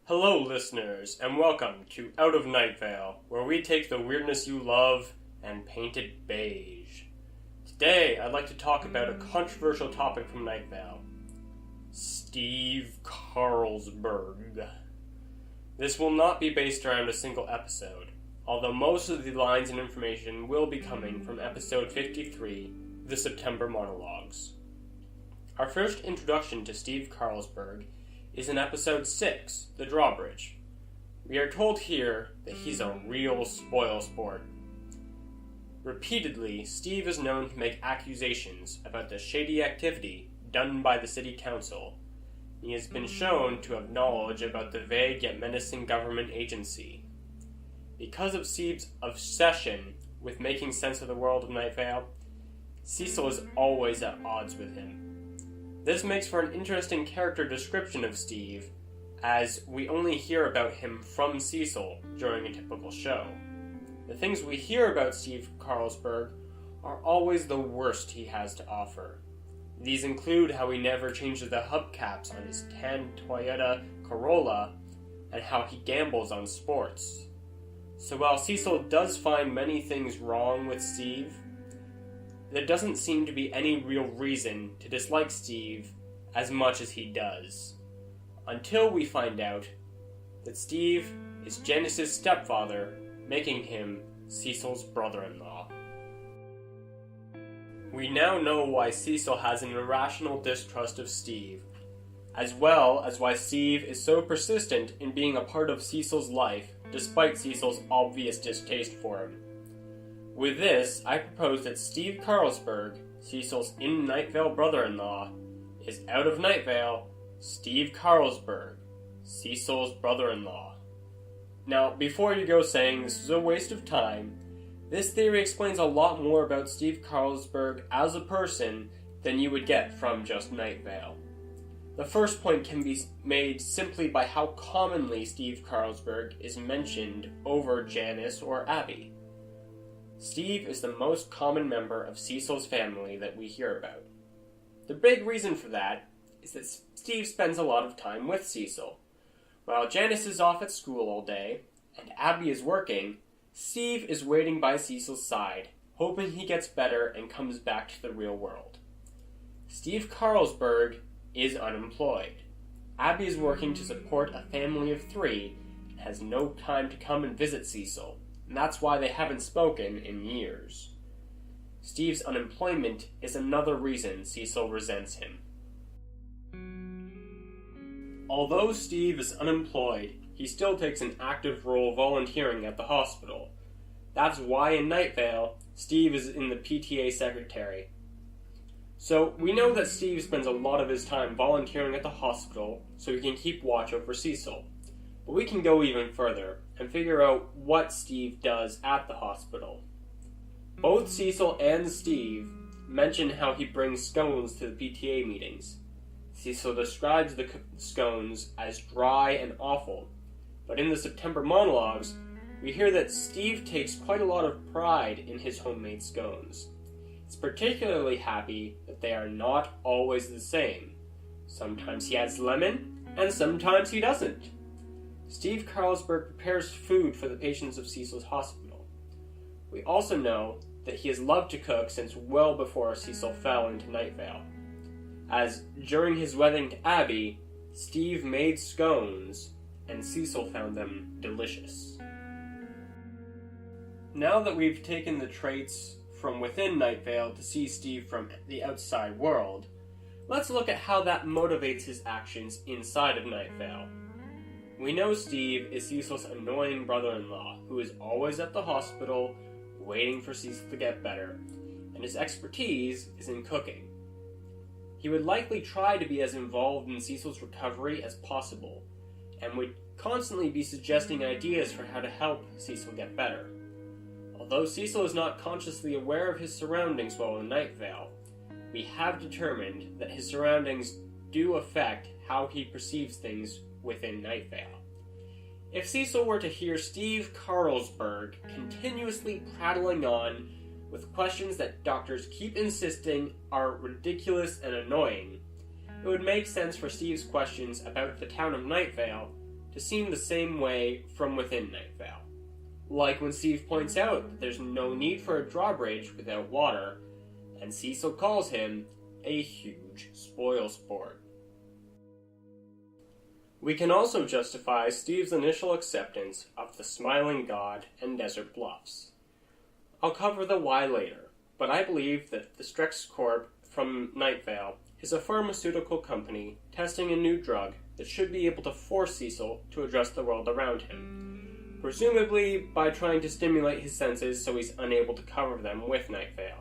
Hello, listeners, and welcome to OutofNightvale, where we take the weirdness you love and paint it beige. Today, I'd like to talk about a controversial topic from Nightvale: Steve Carlsberg. This will not be based around a single episode, although most of the lines and information will be coming from episode 53, the September monologues. Our first introduction to Steve Carlsberg is in episode 6, The Drawbridge. We are told here that he's a real spoilsport. Repeatedly, Steve is known to make accusations about the shady activity done by the city council. He has been shown to have knowledge about the vague yet menacing government agency. Because of Steve's obsession with making sense of the world of Nightvale, Cecil is always at odds with him. This makes for an interesting character description of Steve, as we only hear about him from Cecil during a typical show. The things we hear about Steve Carlsberg are always the worst he has to offer. These include how he never changes the hubcaps on his tan Toyota Corolla, and how he gambles on sports. So while Cecil does find many things wrong with Steve, there doesn't seem to be any real reason to dislike Steve as much as he does, until we find out that Steve is Janice's stepfather, making him Cecil's brother-in-law. We now know why Cecil has an irrational distrust of Steve, as well as why Steve is so persistent in being a part of Cecil's life despite Cecil's obvious distaste for him. With this, I propose that Steve Carlsberg, Cecil's in-Nightvale brother-in-law, is out of Nightvale, Steve Carlsberg, Cecil's brother-in-law. Now, before you go saying this is a waste of time, this theory explains a lot more about Steve Carlsberg as a person than you would get from just Nightvale. The first point can be made simply by how commonly Steve Carlsberg is mentioned over Janice or Abby. Steve is the most common member of Cecil's family that we hear about. The big reason for that is that Steve spends a lot of time with Cecil. While Janice is off at school all day, and Abby is working, Steve is waiting by Cecil's side, hoping he gets better and comes back to the real world. Steve Carlsberg is unemployed. Abby is working to support a family of 3 and has no time to come and visit Cecil. And that's why they haven't spoken in years. Steve's unemployment is another reason Cecil resents him. Although Steve is unemployed, he still takes an active role volunteering at the hospital. That's why in Nightvale, Steve is in the PTA secretary. So we know that Steve spends a lot of his time volunteering at the hospital so he can keep watch over Cecil. But we can go even further and figure out what Steve does at the hospital. Both Cecil and Steve mention how he brings scones to the PTA meetings. Cecil describes the scones as dry and awful, but in the September monologues, we hear that Steve takes quite a lot of pride in his homemade scones. He's particularly happy that they are not always the same. Sometimes he adds lemon, and sometimes he doesn't. Steve Carlsberg prepares food for the patients of Cecil's hospital. We also know that he has loved to cook since well before Cecil fell into Nightvale, as during his wedding to Abby, Steve made scones, and Cecil found them delicious. Now that we've taken the traits from within Nightvale to see Steve from the outside world, let's look at how that motivates his actions inside of Nightvale. We know Steve is Cecil's annoying brother-in-law, who is always at the hospital, waiting for Cecil to get better, and his expertise is in cooking. He would likely try to be as involved in Cecil's recovery as possible, and would constantly be suggesting ideas for how to help Cecil get better. Although Cecil is not consciously aware of his surroundings while in Nightvale, we have determined that his surroundings do affect how he perceives things within Nightvale. If Cecil were to hear Steve Carlsberg continuously prattling on with questions that doctors keep insisting are ridiculous and annoying, it would make sense for Steve's questions about the town of Nightvale to seem the same way from within Nightvale. Like when Steve points out that there's no need for a drawbridge without water, and Cecil calls him a huge spoilsport. We can also justify Steve's initial acceptance of the Smiling God and Desert Bluffs. I'll cover the why later, but I believe that the Strex Corp from Nightvale is a pharmaceutical company testing a new drug that should be able to force Cecil to address the world around him, presumably by trying to stimulate his senses so he's unable to cover them with Nightvale.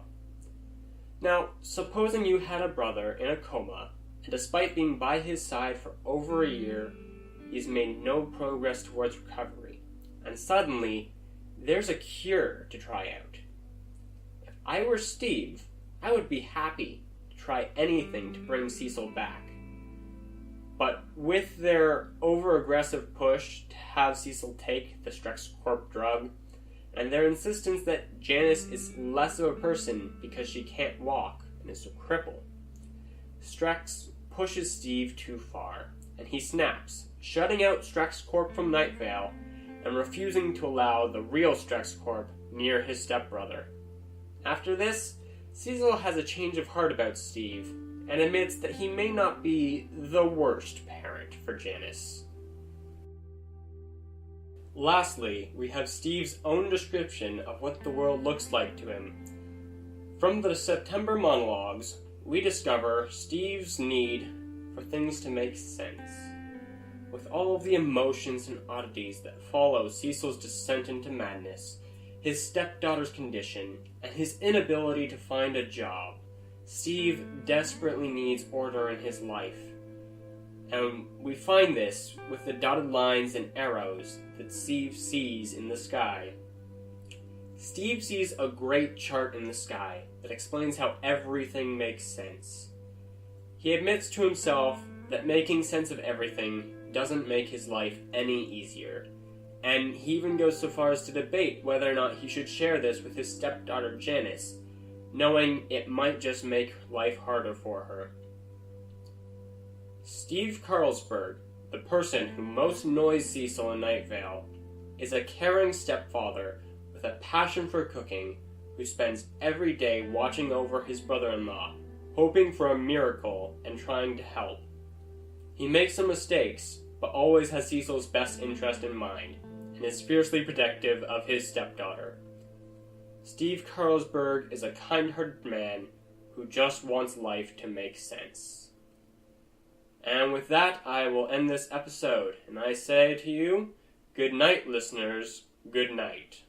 Now, supposing you had a brother in a coma, and despite being by his side for over a year, he's made no progress towards recovery, and suddenly, there's a cure to try out. If I were Steve, I would be happy to try anything to bring Cecil back. But with their over-aggressive push to have Cecil take the Strex Corp drug, and their insistence that Janice is less of a person because she can't walk and is a cripple, Strex pushes Steve too far, and he snaps, shutting out Strex Corp from Nightvale and refusing to allow the real Strex Corp near his stepbrother. After this, Cecil has a change of heart about Steve and admits that he may not be the worst parent for Janice. Lastly, we have Steve's own description of what the world looks like to him. From the September monologues, we discover Steve's need for things to make sense. With all of the emotions and oddities that follow Cecil's descent into madness, his stepdaughter's condition, and his inability to find a job, Steve desperately needs order in his life. And we find this with the dotted lines and arrows that Steve sees in the sky. Steve sees a great chart in the sky that explains how everything makes sense. He admits to himself that making sense of everything doesn't make his life any easier, and he even goes so far as to debate whether or not he should share this with his stepdaughter Janice, knowing it might just make life harder for her. Steve Carlsberg, the person who most annoys Cecil in Nightvale, is a caring stepfather with a passion for cooking who spends every day watching over his brother-in-law, hoping for a miracle and trying to help. He makes some mistakes, but always has Cecil's best interest in mind, and is fiercely protective of his stepdaughter. Steve Carlsberg is a kind-hearted man who just wants life to make sense. And with that, I will end this episode, and I say to you, good night, listeners, good night.